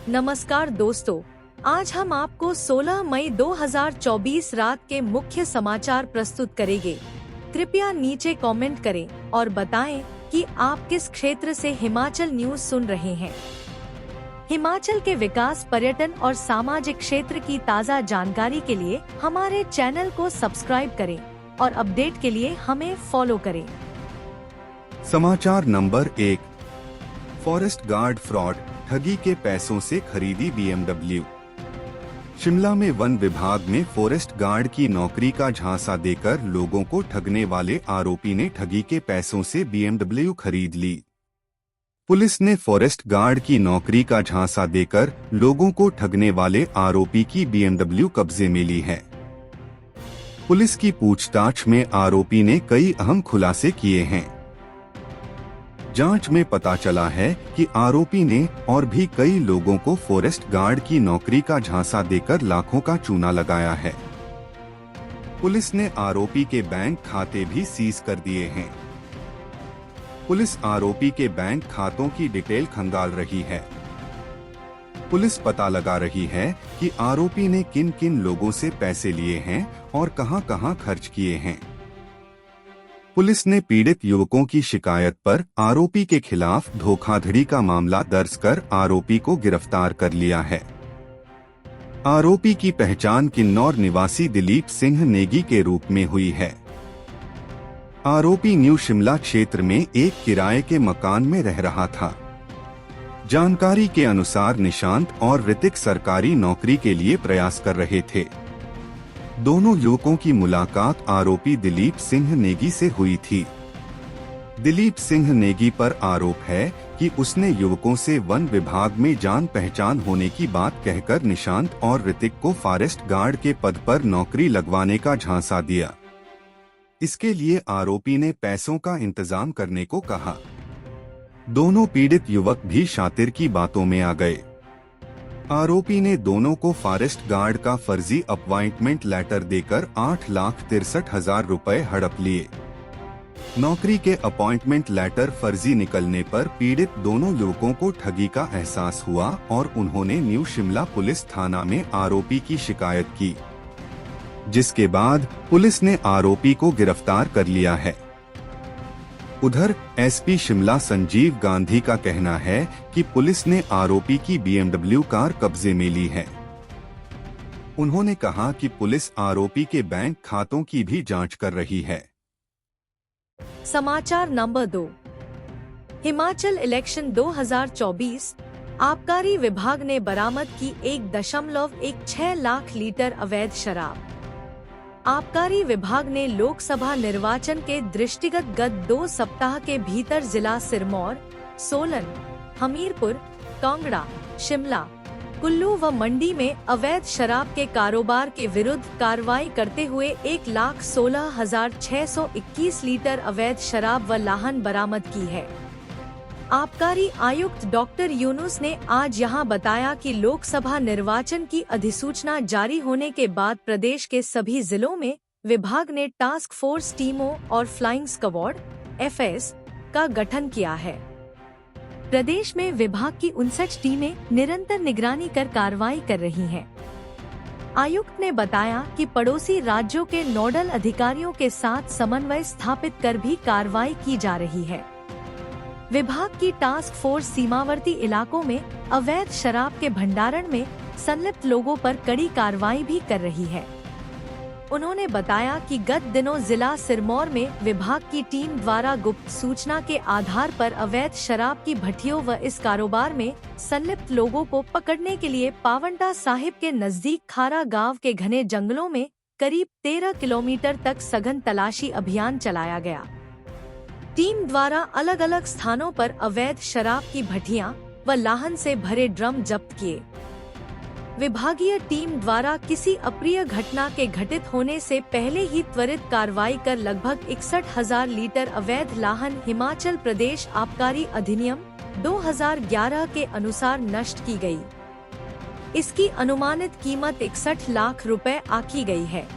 नमस्कार दोस्तों, आज हम आपको 16 मई 2024 रात के मुख्य समाचार प्रस्तुत करेंगे। कृपया नीचे कमेंट करें और बताएं कि आप किस क्षेत्र से हिमाचल न्यूज सुन रहे हैं। हिमाचल के विकास, पर्यटन और सामाजिक क्षेत्र की ताज़ा जानकारी के लिए हमारे चैनल को सब्सक्राइब करें और अपडेट के लिए हमें फॉलो करें। समाचार नंबर 1, फॉरेस्ट गार्ड फ्रॉड, ठगी के पैसों से खरीदी BMW। शिमला में वन विभाग में फॉरेस्ट गार्ड की नौकरी का झांसा देकर लोगों को ठगने वाले आरोपी ने ठगी के पैसों से BMW खरीद ली। पुलिस ने फॉरेस्ट गार्ड की नौकरी का झांसा देकर लोगों को ठगने वाले आरोपी की BMW कब्जे में ली है। पुलिस की पूछताछ में आरोपी ने कई अहम खुलासे किए हैं। जांच में पता चला है कि आरोपी ने और भी कई लोगों को फॉरेस्ट गार्ड की नौकरी का झांसा देकर लाखों का चूना लगाया है। पुलिस ने आरोपी के बैंक खाते भी सीज कर दिए हैं। पुलिस आरोपी के बैंक खातों की डिटेल खंगाल रही है। पुलिस पता लगा रही है कि आरोपी ने किन किन लोगों से पैसे लिए हैं और कहां-कहां खर्च किए हैं। पुलिस ने पीड़ित युवकों की शिकायत पर आरोपी के खिलाफ धोखाधड़ी का मामला दर्ज कर आरोपी को गिरफ्तार कर लिया है। आरोपी की पहचान किन्नौर निवासी दिलीप सिंह नेगी के रूप में हुई है। आरोपी न्यू शिमला क्षेत्र में एक किराए के मकान में रह रहा था। जानकारी के अनुसार निशांत और ऋतिक सरकारी नौकरी के लिए प्रयास कर रहे थे। दोनों युवकों की मुलाकात आरोपी दिलीप सिंह नेगी से हुई थी। दिलीप सिंह नेगी पर आरोप है कि उसने युवकों से वन विभाग में जान पहचान होने की बात कहकर निशांत और ऋतिक को फॉरेस्ट गार्ड के पद पर नौकरी लगवाने का झांसा दिया। इसके लिए आरोपी ने पैसों का इंतजाम करने को कहा। दोनों पीड़ित युवक भी शातिर की बातों में आ गए। आरोपी ने दोनों को फॉरेस्ट गार्ड का फर्जी अपॉइंटमेंट लेटर देकर 8,63,000 रुपए हड़प लिए। नौकरी के अपॉइंटमेंट लेटर फर्जी निकलने पर पीड़ित दोनों युवकों को ठगी का एहसास हुआ और उन्होंने न्यू शिमला पुलिस थाना में आरोपी की शिकायत की, जिसके बाद पुलिस ने आरोपी को गिरफ्तार कर लिया है। उधर एसपी शिमला संजीव गांधी का कहना है कि पुलिस ने आरोपी की BMW कार कब्जे में ली है। उन्होंने कहा कि पुलिस आरोपी के बैंक खातों की भी जांच कर रही है। समाचार नंबर 2, हिमाचल इलेक्शन 2024, आबकारी विभाग ने बरामद की 1.16 लाख लीटर अवैध शराब। आबकारी विभाग ने लोकसभा निर्वाचन के दृष्टिगत गत 2 सप्ताह के भीतर जिला सिरमौर, सोलन, हमीरपुर, कांगड़ा, शिमला, कुल्लू व मंडी में अवैध शराब के कारोबार के विरुद्ध कार्रवाई करते हुए 1,16,621 लीटर अवैध शराब व लाहन बरामद की है। आबकारी आयुक्त डॉक्टर यूनुस ने आज यहां बताया कि लोकसभा निर्वाचन की अधिसूचना जारी होने के बाद प्रदेश के सभी जिलों में विभाग ने टास्क फोर्स टीमों और फ्लाइंग स्क्वाड (FS) का गठन किया है। प्रदेश में विभाग की 59 टीमें निरंतर निगरानी कर कार्रवाई कर रही हैं। आयुक्त ने बताया कि पड़ोसी राज्यों के नोडल अधिकारियों के साथ समन्वय स्थापित कर भी कार्रवाई की जा रही है। विभाग की टास्क फोर्स सीमावर्ती इलाकों में अवैध शराब के भंडारण में संलिप्त लोगों पर कड़ी कार्रवाई भी कर रही है। उन्होंने बताया कि गत दिनों जिला सिरमौर में विभाग की टीम द्वारा गुप्त सूचना के आधार पर अवैध शराब की भट्टियों व इस कारोबार में संलिप्त लोगों को पकड़ने के लिए पावंटा साहिब के नजदीक खारा गांव के घने जंगलों में करीब 13 किलोमीटर तक सघन तलाशी अभियान चलाया गया। टीम द्वारा अलग अलग स्थानों पर अवैध शराब की भट्टियां व लाहन से भरे ड्रम जब्त किए। विभागीय टीम द्वारा किसी अप्रिय घटना के घटित होने से पहले ही त्वरित कार्रवाई कर लगभग 61,000 लीटर अवैध लाहन हिमाचल प्रदेश आबकारी अधिनियम 2011 के अनुसार नष्ट की गई। इसकी अनुमानित कीमत 61 लाख रुपए आकी गई है।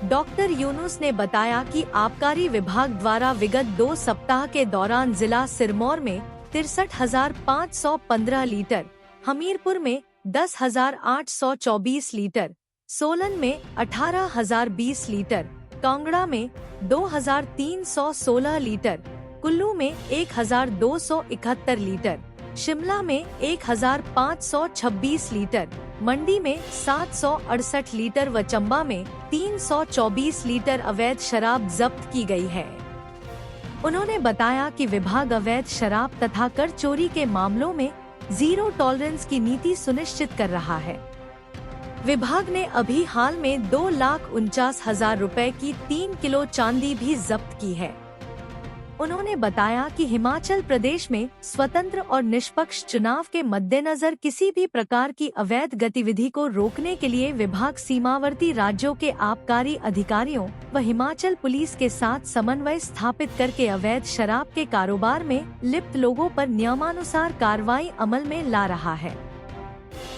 डॉक्टर यूनुस ने बताया कि आबकारी विभाग द्वारा विगत 2 सप्ताह के दौरान जिला सिरमौर में 63,515 लीटर हमीरपुर में 10,824 लीटर, सोलन में 18,020 लीटर, कांगड़ा में 2,316 लीटर, कुल्लू में 1,271 लीटर, शिमला में 1,526 लीटर, मंडी में 768 लीटर व चंबा में 324 लीटर अवैध शराब जब्त की गई है। उन्होंने बताया कि विभाग अवैध शराब तथा कर चोरी के मामलों में जीरो टॉलरेंस की नीति सुनिश्चित कर रहा है। विभाग ने अभी हाल में 2,49,000 रुपए की 3 किलो चांदी भी जब्त की है। उन्होंने बताया कि हिमाचल प्रदेश में स्वतंत्र और निष्पक्ष चुनाव के मद्देनजर किसी भी प्रकार की अवैध गतिविधि को रोकने के लिए विभाग सीमावर्ती राज्यों के आबकारी अधिकारियों व हिमाचल पुलिस के साथ समन्वय स्थापित करके अवैध शराब के कारोबार में लिप्त लोगों पर नियमानुसार कार्रवाई अमल में ला रहा है।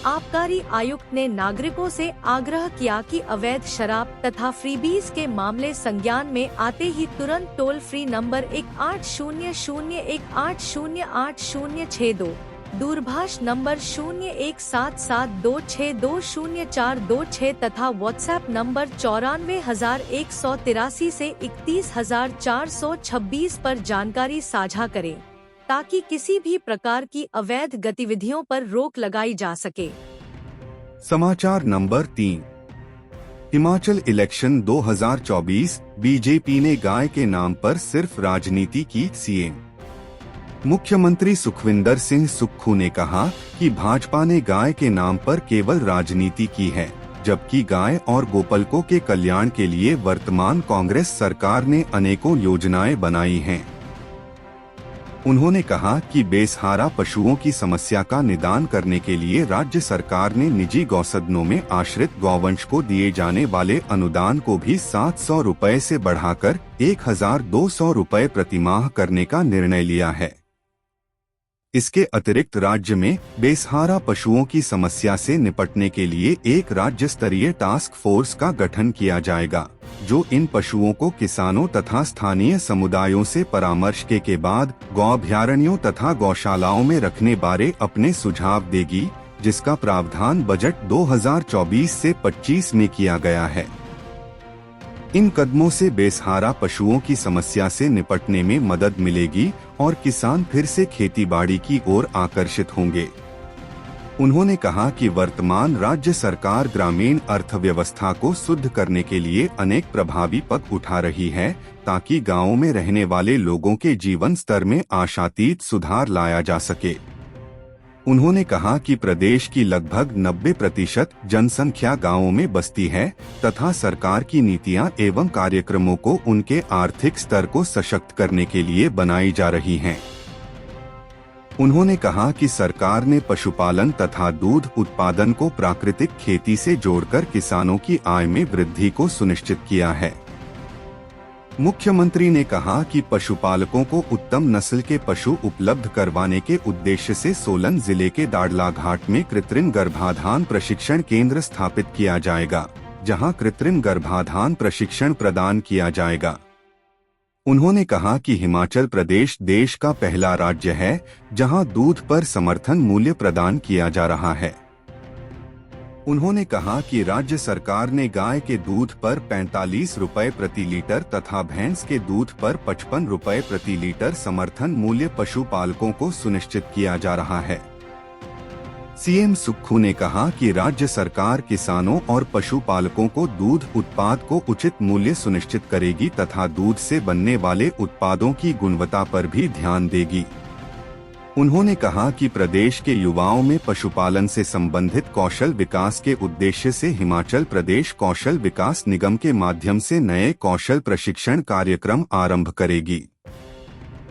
आबकारी आयुक्त ने नागरिकों से आग्रह किया कि अवैध शराब तथा फ्रीबीज के मामले संज्ञान में आते ही तुरंत टोल फ्री नंबर 1800180862, दूरभाष नंबर 017726200426 तथा व्हाट्सएप नंबर 94,183 से 31,426 पर जानकारी साझा करें, ताकि किसी भी प्रकार की अवैध गतिविधियों पर रोक लगाई जा सके। समाचार नंबर 3। हिमाचल इलेक्शन 2024, बीजेपी ने गाय के नाम पर सिर्फ राजनीति की, सीएम। मुख्यमंत्री सुखविंदर सिंह सुक्खू ने कहा कि भाजपा ने गाय के नाम पर केवल राजनीति की है, जबकि गाय और गोपालकों के कल्याण के लिए वर्तमान कांग्रेस सरकार ने अनेकों योजनाएं बनाई हैं। उन्होंने कहा कि बेसहारा पशुओं की समस्या का निदान करने के लिए राज्य सरकार ने निजी गौसदनों में आश्रित गौवंश को दिए जाने वाले अनुदान को भी 700 रुपए से बढ़ाकर 1,200 रुपए प्रतिमाह करने का निर्णय लिया है। इसके अतिरिक्त राज्य में बेसहारा पशुओं की समस्या से निपटने के लिए एक राज्य स्तरीय टास्क फोर्स का गठन किया जाएगा, जो इन पशुओं को किसानों तथा स्थानीय समुदायों से परामर्श के बाद गौअभयारण्यों तथा गौशालाओं में रखने बारे अपने सुझाव देगी, जिसका प्रावधान बजट 2024 से 25 में किया गया है। इन कदमों से बेसहारा पशुओं की समस्या से निपटने में मदद मिलेगी और किसान फिर से खेतीबाड़ी की ओर आकर्षित होंगे। उन्होंने कहा कि वर्तमान राज्य सरकार ग्रामीण अर्थव्यवस्था को शुद्ध करने के लिए अनेक प्रभावी पग उठा रही है, ताकि गांवों में रहने वाले लोगों के जीवन स्तर में आशातीत सुधार लाया जा सके। उन्होंने कहा कि प्रदेश की लगभग 90% जनसंख्या गांवों में बसती है तथा सरकार की नीतियां एवं कार्यक्रमों को उनके आर्थिक स्तर को सशक्त करने के लिए बनाई जा रही हैं। उन्होंने कहा कि सरकार ने पशुपालन तथा दूध उत्पादन को प्राकृतिक खेती से जोड़कर किसानों की आय में वृद्धि को सुनिश्चित किया है। मुख्यमंत्री ने कहा कि पशुपालकों को उत्तम नस्ल के पशु उपलब्ध करवाने के उद्देश्य से सोलन जिले के दाड़लाघाट में कृत्रिम गर्भाधान प्रशिक्षण केंद्र स्थापित किया जाएगा, जहां कृत्रिम गर्भाधान प्रशिक्षण प्रदान किया जाएगा। उन्होंने कहा कि हिमाचल प्रदेश देश का पहला राज्य है जहां दूध पर समर्थन मूल्य प्रदान किया जा रहा है। उन्होंने कहा कि राज्य सरकार ने गाय के दूध पर 45 रुपए प्रति लीटर तथा भैंस के दूध पर 55 रुपए प्रति लीटर समर्थन मूल्य पशुपालकों को सुनिश्चित किया जा रहा है। सीएम सुक्खू ने कहा कि राज्य सरकार किसानों और पशुपालकों को दूध उत्पाद को उचित मूल्य सुनिश्चित करेगी तथा दूध से बनने वाले उत्पादों की गुणवत्ता पर भी ध्यान देगी। उन्होंने कहा कि प्रदेश के युवाओं में पशुपालन से संबंधित कौशल विकास के उद्देश्य से हिमाचल प्रदेश कौशल विकास निगम के माध्यम से नए कौशल प्रशिक्षण कार्यक्रम आरंभ करेगी।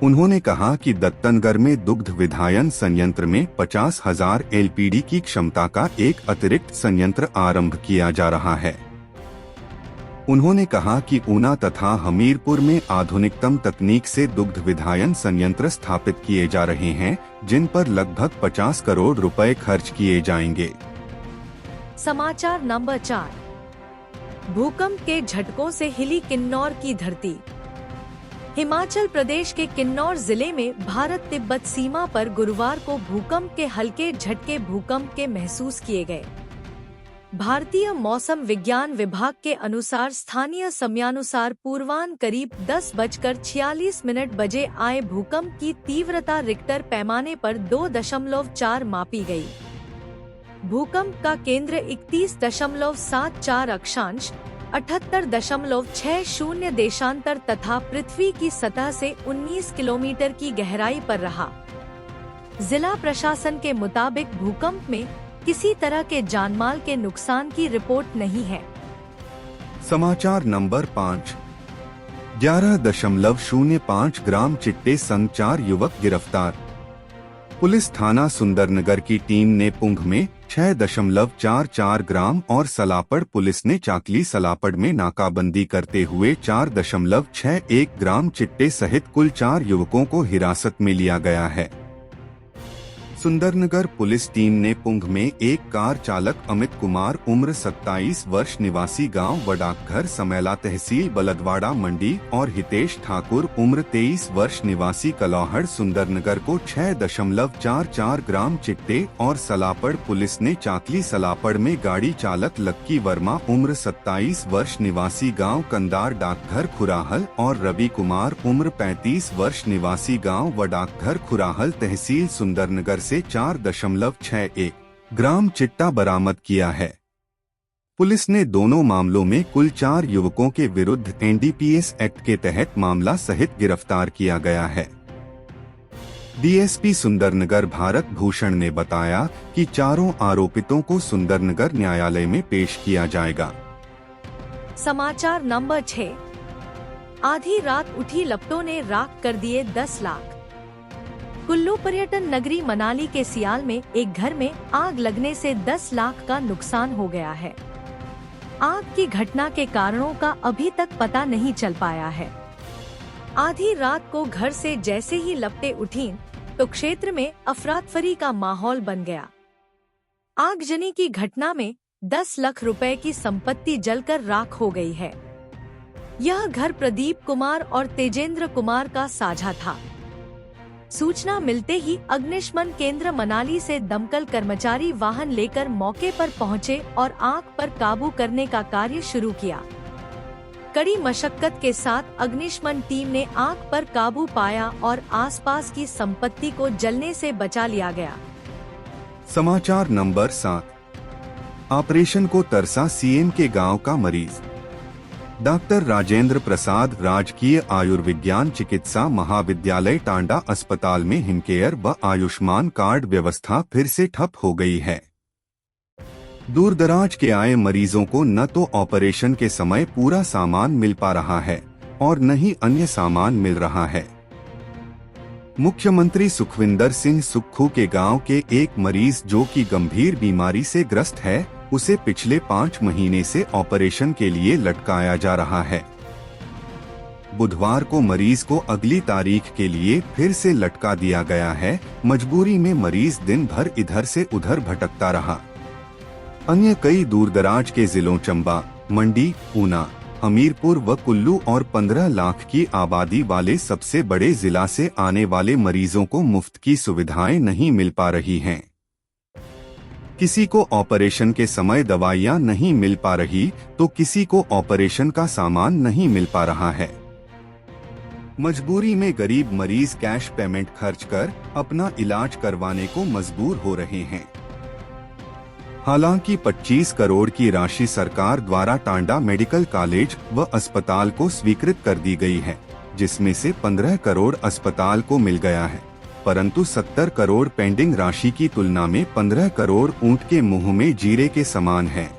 उन्होंने कहा कि दत्तनगर में दुग्ध विधायन संयंत्र में 50,000 एलपीडी की क्षमता का एक अतिरिक्त संयंत्र आरंभ किया जा रहा है। उन्होंने कहा कि ऊना तथा हमीरपुर में आधुनिकतम तकनीक से दुग्ध विधायन संयंत्र स्थापित किए जा रहे हैं, जिन पर लगभग 50 करोड़ रुपए खर्च किए जाएंगे। समाचार नंबर 4। भूकंप के झटकों से हिली किन्नौर की धरती। हिमाचल प्रदेश के किन्नौर जिले में भारत तिब्बत सीमा पर गुरुवार को भूकंप के हल्के झटके भूकंप के महसूस किए गए। भारतीय मौसम विज्ञान विभाग के अनुसार स्थानीय समयानुसार पूर्वाह्न करीब 10:46 बजे आए भूकंप की तीव्रता रिक्टर पैमाने पर 2.4 मापी गई। भूकंप का केंद्र 31.74 अक्षांश 78.60 देशांतर तथा पृथ्वी की सतह से 19 किलोमीटर की गहराई पर रहा। जिला प्रशासन के मुताबिक भूकंप में किसी तरह के जानमाल के नुकसान की रिपोर्ट नहीं है। समाचार नंबर 5। 11.05 ग्राम चिट्टे संग 4 युवक गिरफ्तार। पुलिस थाना सुंदरनगर की टीम ने पुंग में 6.44 ग्राम और सलापड़ पुलिस ने चाकली सलापड़ में नाकाबंदी करते हुए 4.61 ग्राम चिट्टे सहित कुल 4 युवकों को हिरासत में लिया गया है। सुंदरनगर पुलिस टीम ने पुंग में एक कार चालक अमित कुमार उम्र 27 वर्ष निवासी गांव वडाकघर समैला तहसील बलदवाड़ा मंडी और हितेश ठाकुर उम्र 23 वर्ष निवासी कलौहड़ सुंदरनगर को 6.44 ग्राम चिट्टे और सलापड़ पुलिस ने चाकली सलापड़ में गाड़ी चालक लक्की वर्मा उम्र 27 वर्ष निवासी गाँव कंदार डाकघर खुराहल और रवि कुमार उम्र 35 वर्ष निवासी गाँव वडाकघर खुराहल तहसील सुंदरनगर से 4.61 ग्राम चिट्टा बरामद किया है। पुलिस ने दोनों मामलों में कुल 4 युवकों के विरुद्ध एनडीपीएस एक्ट के तहत मामला सहित गिरफ्तार किया गया है। डीएसपी सुंदरनगर भारत भूषण ने बताया कि चारों आरोपितों को सुंदरनगर न्यायालय में पेश किया जाएगा। समाचार नंबर 6। आधी रात उठी लपटों ने राख कर दिए 10 लाख। कुल्लू पर्यटन नगरी मनाली के सियाल में एक घर में आग लगने से 10 लाख का नुकसान हो गया है। आग की घटना के कारणों का अभी तक पता नहीं चल पाया है। आधी रात को घर से जैसे ही लपटें उठीं, तो क्षेत्र में अफरातफरी का माहौल बन गया। आगजनी की घटना में 10 लाख रुपए की संपत्ति जलकर राख हो गई है। यह घर प्रदीप कुमार और तेजेंद्र कुमार का साझा था। सूचना मिलते ही अग्निशमन केंद्र मनाली से दमकल कर्मचारी वाहन लेकर मौके पर पहुंचे और आग पर काबू करने का कार्य शुरू किया। कड़ी मशक्कत के साथ अग्निशमन टीम ने आग पर काबू पाया और आसपास की संपत्ति को जलने से बचा लिया गया। समाचार नंबर 7। ऑपरेशन को तरसा सीएम के गांव का मरीज। डॉक्टर राजेंद्र प्रसाद राजकीय आयुर्विज्ञान चिकित्सा महाविद्यालय टांडा अस्पताल में हिमकेयर व आयुष्मान कार्ड व्यवस्था फिर से ठप हो गई है। दूर दराज के आए मरीजों को न तो ऑपरेशन के समय पूरा सामान मिल पा रहा है और न ही अन्य सामान मिल रहा है। मुख्यमंत्री सुखविंदर सिंह सुक्खू के गांव के एक मरीज जो कि गंभीर बीमारी से ग्रस्त है, उसे पिछले 5 महीने से ऑपरेशन के लिए लटकाया जा रहा है। बुधवार को मरीज को अगली तारीख के लिए फिर से लटका दिया गया है। मजबूरी में मरीज दिन भर इधर से उधर भटकता रहा। अन्य कई दूरदराज के जिलों चंबा, मंडी, ऊना, हमीरपुर व कुल्लू और 15 लाख की आबादी वाले सबसे बड़े जिला से आने वाले मरीजों को मुफ्त की सुविधाएं नहीं मिल पा रही हैं। किसी को ऑपरेशन के समय दवाइयां नहीं मिल पा रही तो किसी को ऑपरेशन का सामान नहीं मिल पा रहा है। मजबूरी में गरीब मरीज कैश पेमेंट खर्च कर अपना इलाज करवाने को मजबूर हो रहे हैं। हालांकि 25 करोड़ की राशि सरकार द्वारा टांडा मेडिकल कॉलेज व अस्पताल को स्वीकृत कर दी गई है, जिसमें से 15 करोड़ अस्पताल को मिल गया है, परंतु 70 करोड़ पेंडिंग राशि की तुलना में 15 करोड़ ऊंट के मुंह में जीरे के समान है।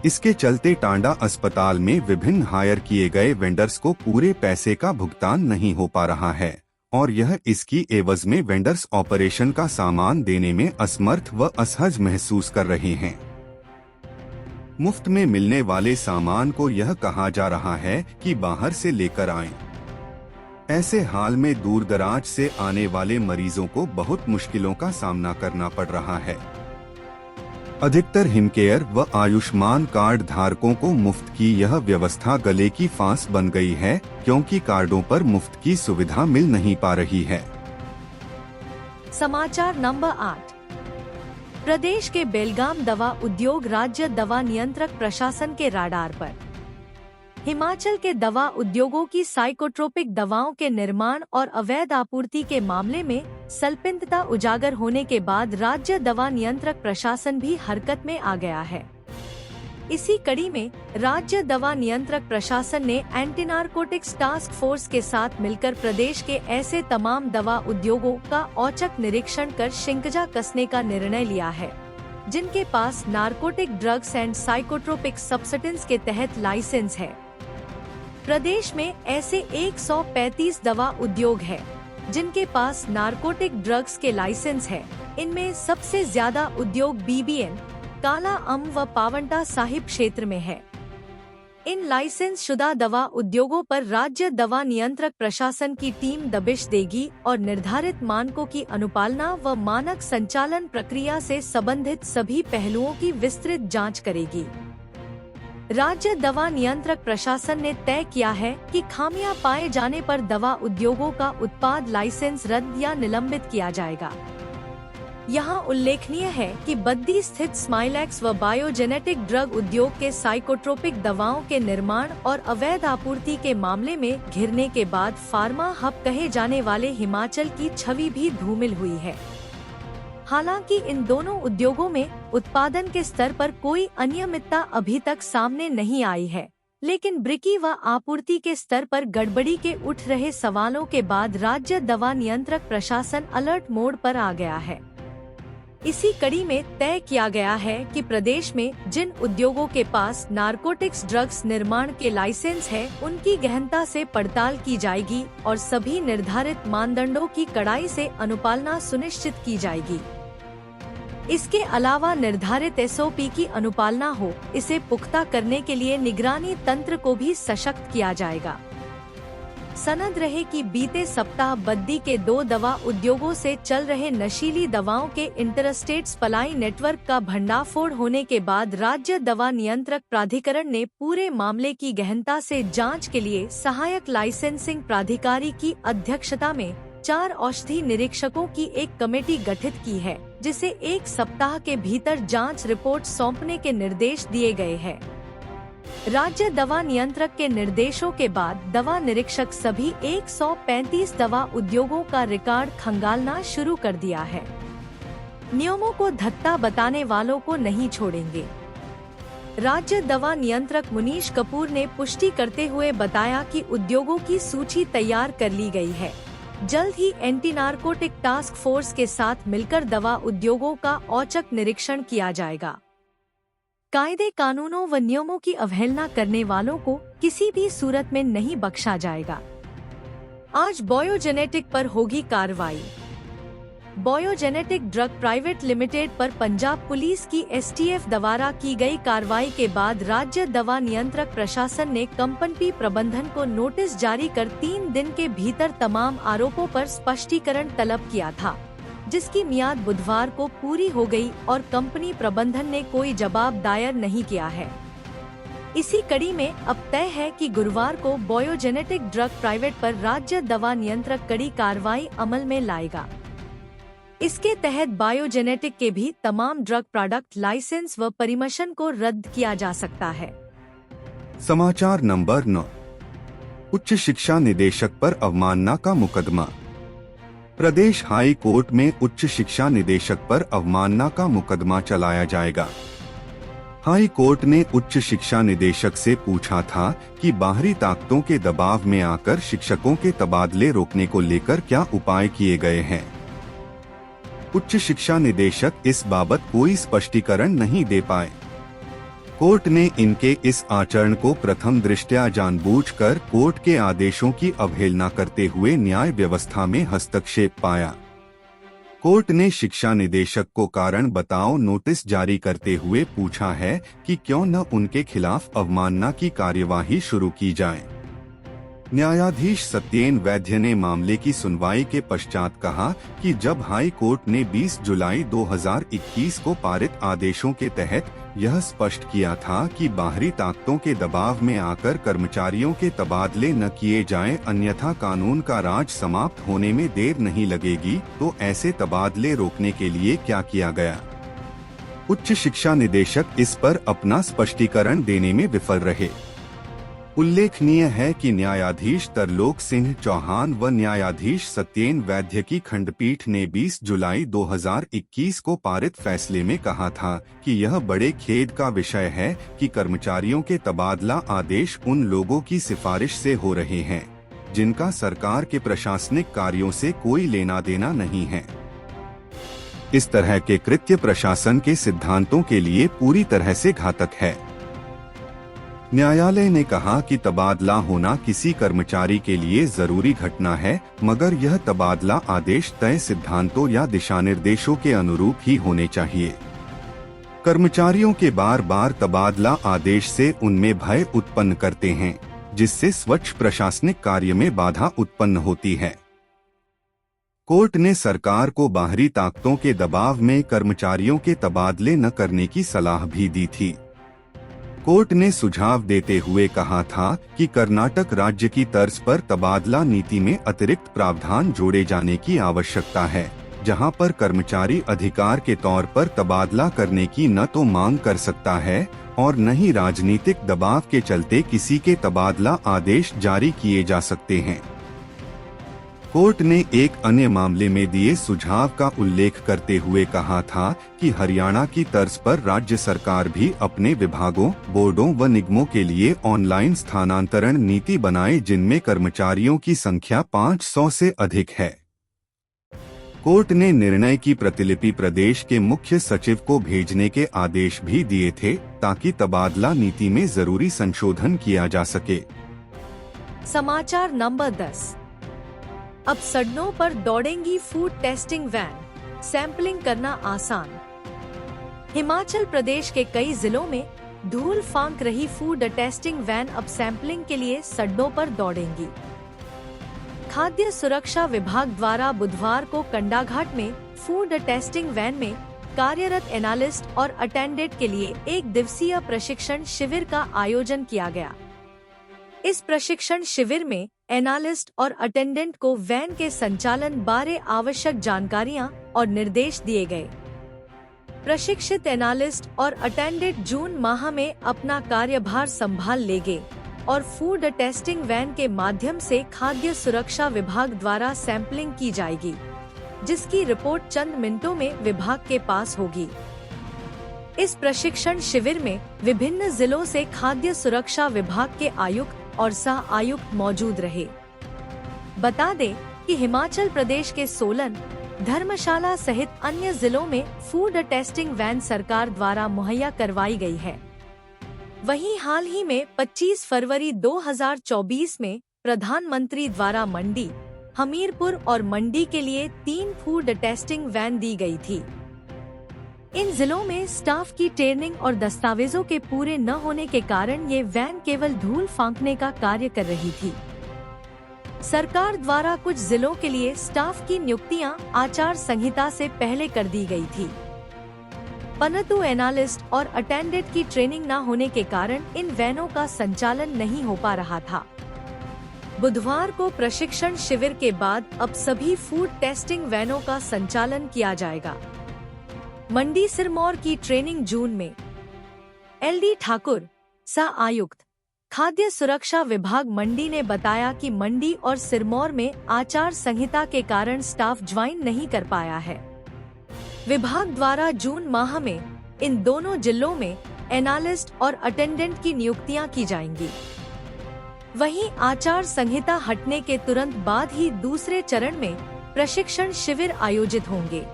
इसके चलते टांडा अस्पताल में विभिन्न हायर किए गए वेंडर्स को पूरे पैसे का भुगतान नहीं हो पा रहा है और यह इसकी एवज में वेंडर्स ऑपरेशन का सामान देने में असमर्थ व असहज महसूस कर रहे हैं। मुफ्त में मिलने वाले सामान को यह कहा जा रहा है कि बाहर से लेकर आएं। ऐसे हाल में दूर दराज से आने वाले मरीजों को बहुत मुश्किलों का सामना करना पड़ रहा है। अधिकतर हिमकेयर व आयुष्मान कार्ड धारकों को मुफ्त की यह व्यवस्था गले की फांस बन गई है, क्योंकि कार्डों पर मुफ्त की सुविधा मिल नहीं पा रही है। समाचार नंबर 8। प्रदेश के बेलगाम दवा उद्योग राज्य दवा नियंत्रक प्रशासन के राडार पर। हिमाचल के दवा उद्योगों की साइकोट्रोपिक दवाओं के निर्माण और अवैध आपूर्ति के मामले में संलिप्तता उजागर होने के बाद राज्य दवा नियंत्रक प्रशासन भी हरकत में आ गया है। इसी कड़ी में राज्य दवा नियंत्रक प्रशासन ने एंटी नारकोटिक्स टास्क फोर्स के साथ मिलकर प्रदेश के ऐसे तमाम दवा उद्योगों का औचक निरीक्षण कर शिकंजा कसने का निर्णय लिया है, जिनके पास narcotic drugs and psychotropic substance के तहत लाइसेंस है। प्रदेश में ऐसे 135 दवा उद्योग है, जिनके पास नारकोटिक ड्रग्स के लाइसेंस है। इनमें सबसे ज्यादा उद्योग बीबीएन, काला अम व पावंटा साहिब क्षेत्र में है। इन लाइसेंस शुदा दवा उद्योगों पर राज्य दवा नियंत्रक प्रशासन की टीम दबिश देगी और निर्धारित मानकों की अनुपालना व मानक संचालन प्रक्रिया से संबंधित सभी पहलुओं की विस्तृत जांच करेगी। राज्य दवा नियंत्रक प्रशासन ने तय किया है कि खामियां पाए जाने पर दवा उद्योगों का उत्पाद लाइसेंस रद्द या निलंबित किया जाएगा। यहाँ उल्लेखनीय है कि बद्दी स्थित स्माइलैक्स व बायोजेनेटिक ड्रग उद्योग के साइकोट्रोपिक दवाओं के निर्माण और अवैध आपूर्ति के मामले में घिरने के बाद फार्मा हब कहे जाने वाले हिमाचल की छवि भी धूमिल हुई है। हालांकि इन दोनों उद्योगों में उत्पादन के स्तर पर कोई अनियमितता अभी तक सामने नहीं आई है, लेकिन ब्रिकी व आपूर्ति के स्तर पर गड़बड़ी के उठ रहे सवालों के बाद राज्य दवा नियंत्रक प्रशासन अलर्ट मोड पर आ गया है। इसी कड़ी में तय किया गया है कि प्रदेश में जिन उद्योगों के पास नारकोटिक्स ड्रग्स निर्माण के लाइसेंस है, उनकी गहनता से पड़ताल की जाएगी और सभी निर्धारित मानदंडों की कड़ाई से अनुपालना सुनिश्चित की जाएगी। इसके अलावा निर्धारित एसओपी की अनुपालना हो, इसे पुख्ता करने के लिए निगरानी तंत्र को भी सशक्त किया जाएगा। सनद रहे कि बीते सप्ताह बद्दी के 2 दवा उद्योगों से चल रहे नशीली दवाओं के इंटरस्टेट सप्लाई नेटवर्क का भंडाफोड़ होने के बाद राज्य दवा नियंत्रक प्राधिकरण ने पूरे मामले की गहनता से जांच के लिए सहायक लाइसेंसिंग प्राधिकारी की अध्यक्षता में 4 औषधि निरीक्षकों की एक कमेटी गठित की है, जिसे 1 सप्ताह के भीतर जांच रिपोर्ट सौंपने के निर्देश दिए गए हैं। राज्य दवा नियंत्रक के निर्देशों के बाद दवा निरीक्षक सभी 135 दवा उद्योगों का रिकॉर्ड खंगालना शुरू कर दिया है। नियमों को धत्ता बताने वालों को नहीं छोड़ेंगे। राज्य दवा नियंत्रक मुनीश कपूर ने पुष्टि करते हुए बताया कि उद्योगों की सूची तैयार कर ली गई है। जल्द ही एंटी नारकोटिक टास्क फोर्स के साथ मिलकर दवा उद्योगों का औचक निरीक्षण किया जाएगा। कायदे कानूनों व नियमों की अवहेलना करने वालों को किसी भी सूरत में नहीं बख्शा जाएगा। आज बायोजेनेटिक पर होगी कार्रवाई। बायोजेनेटिक ड्रग प्राइवेट लिमिटेड पर पंजाब पुलिस की एसटीएफ द्वारा की गई कार्रवाई के बाद राज्य दवा नियंत्रक प्रशासन ने कंपनी प्रबंधन को नोटिस जारी कर 3 दिन के भीतर तमाम आरोपों पर स्पष्टीकरण तलब किया था, जिसकी मियाद बुधवार को पूरी हो गई और कंपनी प्रबंधन ने कोई जवाब दायर नहीं किया है। इसी कड़ी में अब तय है कि गुरुवार को बायोजेनेटिक ड्रग प्राइवेट पर राज्य दवा नियंत्रक कड़ी कार्रवाई अमल में लाएगा। इसके तहत बायोजेनेटिक के भी तमाम ड्रग प्रोडक्ट लाइसेंस व परमिशन को रद्द किया जा सकता है। समाचार नंबर 9। उच्च शिक्षा निदेशक पर अवमानना का मुकदमा। प्रदेश हाई कोर्ट में उच्च शिक्षा निदेशक पर अवमानना का मुकदमा चलाया जाएगा। हाई कोर्ट ने उच्च शिक्षा निदेशक से पूछा था कि बाहरी ताकतों के दबाव में आकर शिक्षकों के तबादले रोकने को लेकर क्या उपाय किए गए हैं। उच्च शिक्षा निदेशक इस बाबत कोई स्पष्टीकरण नहीं दे पाए। कोर्ट ने इनके इस आचरण को प्रथम दृष्टया जानबूझकर कोर्ट के आदेशों की अवहेलना करते हुए न्याय व्यवस्था में हस्तक्षेप पाया। कोर्ट ने शिक्षा निदेशक को कारण बताओ नोटिस जारी करते हुए पूछा है कि क्यों न उनके खिलाफ अवमानना की कार्यवाही शुरू की जाए। न्यायाधीश सत्येन वैद्य ने मामले की सुनवाई के पश्चात कहा कि जब हाई कोर्ट ने 20 जुलाई 2021 को पारित आदेशों के तहत यह स्पष्ट किया था कि बाहरी ताकतों के दबाव में आकर कर्मचारियों के तबादले न किए जाएं, अन्यथा कानून का राज समाप्त होने में देर नहीं लगेगी, तो ऐसे तबादले रोकने के लिए क्या किया गया। उच्च शिक्षा निदेशक इस पर अपना स्पष्टीकरण देने में विफल रहे। उल्लेखनीय है कि न्यायाधीश तरलोक सिंह चौहान व न्यायाधीश सत्येन वैद्य की खंडपीठ ने 20 जुलाई 2021 को पारित फैसले में कहा था कि यह बड़े खेद का विषय है कि कर्मचारियों के तबादला आदेश उन लोगों की सिफारिश से हो रहे हैं जिनका सरकार के प्रशासनिक कार्यों से कोई लेना देना नहीं है। इस तरह के कृत्य प्रशासन के सिद्धांतों के लिए पूरी तरह से घातक है। न्यायालय ने कहा कि तबादला होना किसी कर्मचारी के लिए जरूरी घटना है, मगर यह तबादला आदेश तय सिद्धांतों या दिशानिर्देशों के अनुरूप ही होने चाहिए। कर्मचारियों के बार बार तबादला आदेश से उनमें भय उत्पन्न करते हैं, जिससे स्वच्छ प्रशासनिक कार्य में बाधा उत्पन्न होती है। कोर्ट ने सरकार को बाहरी ताकतों के दबाव में कर्मचारियों के तबादले न करने की सलाह भी दी थी। कोर्ट ने सुझाव देते हुए कहा था कि कर्नाटक राज्य की तर्ज पर तबादला नीति में अतिरिक्त प्रावधान जोड़े जाने की आवश्यकता है, जहां पर कर्मचारी अधिकार के तौर पर तबादला करने की न तो मांग कर सकता है और न ही राजनीतिक दबाव के चलते किसी के तबादला आदेश जारी किए जा सकते हैं। कोर्ट ने एक अन्य मामले में दिए सुझाव का उल्लेख करते हुए कहा था कि हरियाणा की तर्ज पर राज्य सरकार भी अपने विभागों, बोर्डों व निगमों के लिए ऑनलाइन स्थानांतरण नीति बनाए जिनमें कर्मचारियों की संख्या 500 से अधिक है। कोर्ट ने निर्णय की प्रतिलिपि प्रदेश के मुख्य सचिव को भेजने के आदेश भी दिए थे ताकि तबादला नीति में जरूरी संशोधन किया जा सके। समाचार नंबर 10। अब सड़कों पर दौड़ेंगी फूड टेस्टिंग वैन, सैंपलिंग करना आसान। हिमाचल प्रदेश के कई जिलों में धूल फांक रही फूड टेस्टिंग वैन अब सैंपलिंग के लिए सड़कों पर दौड़ेंगी। खाद्य सुरक्षा विभाग द्वारा बुधवार को कंडाघाट में फूड टेस्टिंग वैन में कार्यरत एनालिस्ट और अटेंडेंट के लिए 1 दिवसीय प्रशिक्षण शिविर का आयोजन किया गया। इस प्रशिक्षण शिविर में एनालिस्ट और अटेंडेंट को वैन के संचालन बारे आवश्यक जानकारियां और निर्देश दिए गए। प्रशिक्षित एनालिस्ट और अटेंडेंट जून माह में अपना कार्यभार संभाल लेंगे और फूड टेस्टिंग वैन के माध्यम से खाद्य सुरक्षा विभाग द्वारा सैंपलिंग की जाएगी, जिसकी रिपोर्ट चंद मिनटों में विभाग के पास होगी। इस प्रशिक्षण शिविर में विभिन्न जिलों से खाद्य सुरक्षा विभाग के आयुक्त और सह आयुक्त मौजूद रहे। बता दें कि हिमाचल प्रदेश के सोलन, धर्मशाला सहित अन्य जिलों में फूड टेस्टिंग वैन सरकार द्वारा मुहैया करवाई गई है। वहीं हाल ही में 25 फरवरी 2024 में प्रधानमंत्री द्वारा मंडी, हमीरपुर और मंडी के लिए 3 फूड टेस्टिंग वैन दी गई थी। इन जिलों में स्टाफ की ट्रेनिंग और दस्तावेजों के पूरे न होने के कारण ये वैन केवल धूल फांकने का कार्य कर रही थी। सरकार द्वारा कुछ जिलों के लिए स्टाफ की नियुक्तियां आचार संहिता से पहले कर दी गई थी, परंतु एनालिस्ट और अटेंडेंट की ट्रेनिंग न होने के कारण इन वैनों का संचालन नहीं हो पा रहा था। बुधवार को प्रशिक्षण शिविर के बाद अब सभी फूड टेस्टिंग वैनों का संचालन किया जाएगा। मंडी सिरमौर की ट्रेनिंग जून में। एलडी ठाकुर, सह आयुक्त खाद्य सुरक्षा विभाग मंडी ने बताया कि मंडी और सिरमौर में आचार संहिता के कारण स्टाफ ज्वाइन नहीं कर पाया है। विभाग द्वारा जून माह में इन दोनों जिलों में एनालिस्ट और अटेंडेंट की नियुक्तियां की जाएंगी। वहीं आचार संहिता हटने के तुरंत बाद ही दूसरे चरण में प्रशिक्षण शिविर आयोजित होंगे।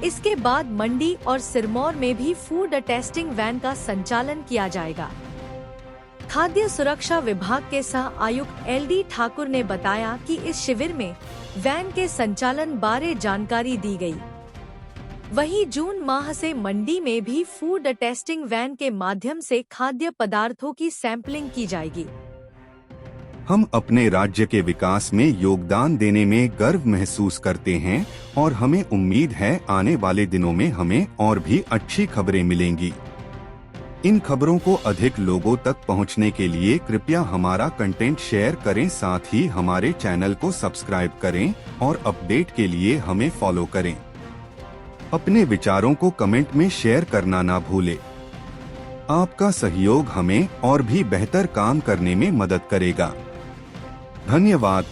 इसके बाद मंडी और सिरमौर में भी फूड टेस्टिंग वैन का संचालन किया जाएगा। खाद्य सुरक्षा विभाग के सह आयुक्त एलडी ठाकुर ने बताया कि इस शिविर में वैन के संचालन बारे जानकारी दी गई। वहीं जून माह से मंडी में भी फूड टेस्टिंग वैन के माध्यम से खाद्य पदार्थों की सैंपलिंग की जाएगी। हम अपने राज्य के विकास में योगदान देने में गर्व महसूस करते हैं और हमें उम्मीद है आने वाले दिनों में हमें और भी अच्छी खबरें मिलेंगी। इन खबरों को अधिक लोगों तक पहुंचने के लिए कृपया हमारा कंटेंट शेयर करें, साथ ही हमारे चैनल को सब्सक्राइब करें और अपडेट के लिए हमें फॉलो करें। अपने विचारों को कमेंट में शेयर करना ना भूलें। आपका सहयोग हमें और भी बेहतर काम करने में मदद करेगा। धन्यवाद।